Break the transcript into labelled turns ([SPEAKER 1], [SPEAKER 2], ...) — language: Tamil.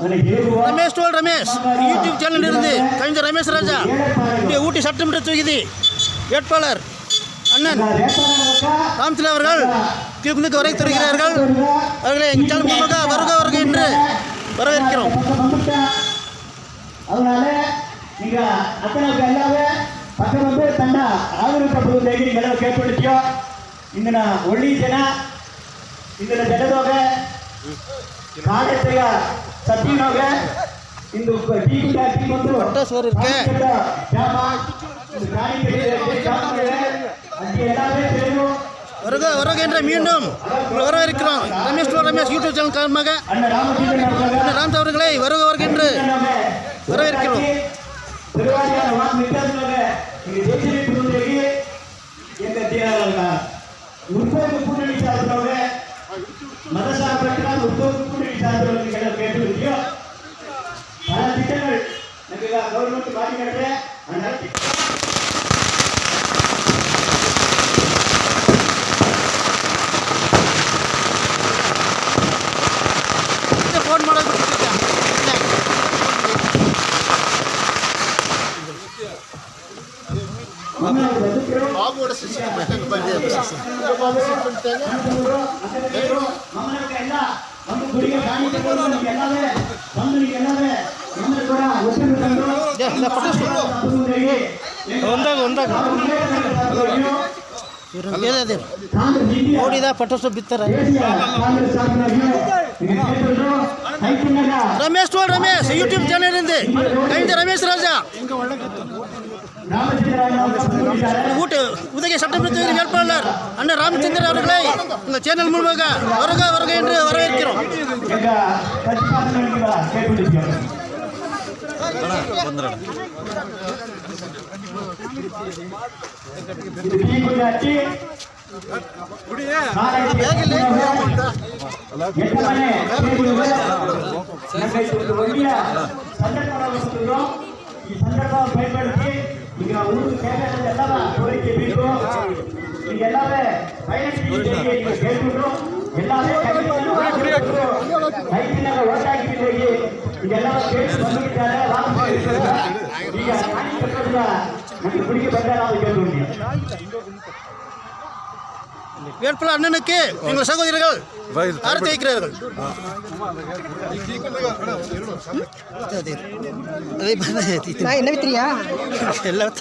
[SPEAKER 1] ரமேஷ் டோல் ரமேஷ் யூடியூப் சேனல் இருந்து கவிஞர் ரமேஷ் ராஜா ஊட்டி சட்டமன்ற தொகுதி வேட்பாளர் அண்ணன் ராம்சில் அவர்கள் தீர்ப்புக்கு வரை தருகிறார்கள். அவர்களை எங்கள் சேனல் மூலமாக வருக வருக என்று வரவேற்கிறோம்.
[SPEAKER 2] அதனால நீங்க அத்தனை எல்லாமே பக்கம் தನ್ನ ಆಧುನಿಕ ನಿಮ್ಮೆಲ್ಲ ಕೇಳ್ಕೊಂಡಿದ್ಯೋ ಇಂದಿನ ಒಳ್ಳಿ ಜನ ಇಂದಿನ ಜನದೋಗ ಕಾಡೆತೆಯ ಸತ್ತಿನೋಗ ಇಂದು ಬಂದು
[SPEAKER 1] வருக வருக என்ற மீண்டும் வரவேற்கிறோம். ரமேஷ் யூடியூப் சேனல் காரணமாக ராம் அவர்களை வருக வருக என்று வரவேற்கிறோம்.
[SPEAKER 2] முற்போக்கு கூட்டணி சார்ந்தவங்க மதசார்பற்ற முற்போக்கு கூட்டணி சார்ந்தவங்க கேட்டு பல திட்டங்கள் கவர்மெண்ட் மாற்றிக்கிட்டு
[SPEAKER 1] ஃபோன் மாடல்
[SPEAKER 3] బాబు సిస్టమ్
[SPEAKER 1] ಓಡಿದ ಪಟೋಸ್ ಬಿತ್ತಾರೆ. ರಮೇಶ್ ಟೋಲ್ ರಮೇಶ್ ಯೂಟ್ಯೂಬ್ ಚಾನಲ್ இருந்து கவிஞர் ரமேஷ் ராஜா உதகை சட்டமன்ற தொகுதி வேட்பாளர் அண்ணன் ராமச்சந்திரன் அவர்களை இந்த சேனல் மூலமாக வருக வருக என்று வரவேற்கிறோம்.
[SPEAKER 2] ಈ ಸಂದರ್ಭ பயன்படுத்தி ಈಗ ஊருக்கு தேவையான எல்லா கோரிக்கை பிடிக்கும் நீங்க எல்லாமே பயணிச்சு கேட்டுறோம் எல்லாமே கைதினால ஓட்டாக்கி போய் நீங்க எல்லாமே கேட்டு வந்துட்டாங்க நீங்க நமக்கு பிடிக்க பண்றாங்க கேட்டு
[SPEAKER 1] வேட்பாளர் அண்ணனுக்கு எங்கள் சகோதரர்கள் ஆரத்தி வைக்கிறார்கள். என்ன வித்திரியா எல்லாம்